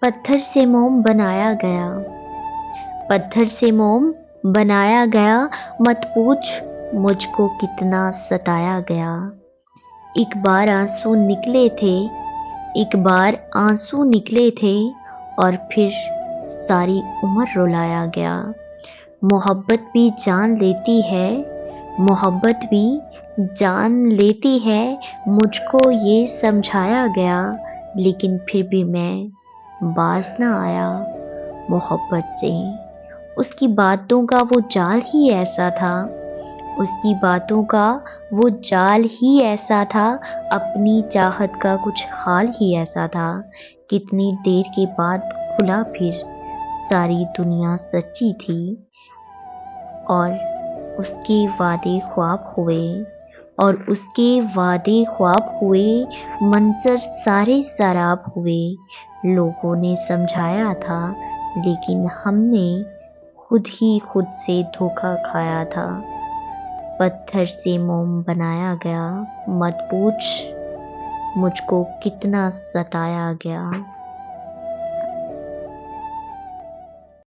पत्थर से मोम बनाया गया, पत्थर से मोम बनाया गया, मत पूछ मुझको कितना सताया गया। एक बार आंसू निकले थे, एक बार आंसू निकले थे और फिर सारी उम्र रुलाया गया। मोहब्बत भी जान लेती है, मोहब्बत भी जान लेती है, मुझको ये समझाया गया, लेकिन फिर भी मैं बाज ना आया मोहब्बत से। उसकी बातों का वो जाल ही ऐसा था, उसकी बातों का वो जाल ही ऐसा था, अपनी चाहत का कुछ हाल ही ऐसा था। कितनी देर के बाद खुला फिर, सारी दुनिया सच्ची थी और उसके वादे ख्वाब हुए, और उसके वादे ख्वाब हुए, मंजर सारे सराब हुए। लोगों ने समझाया था, लेकिन हमने खुद ही खुद से धोखा खाया था। पत्थर से मोम बनाया गया, मत पूछ मुझको कितना सताया गया।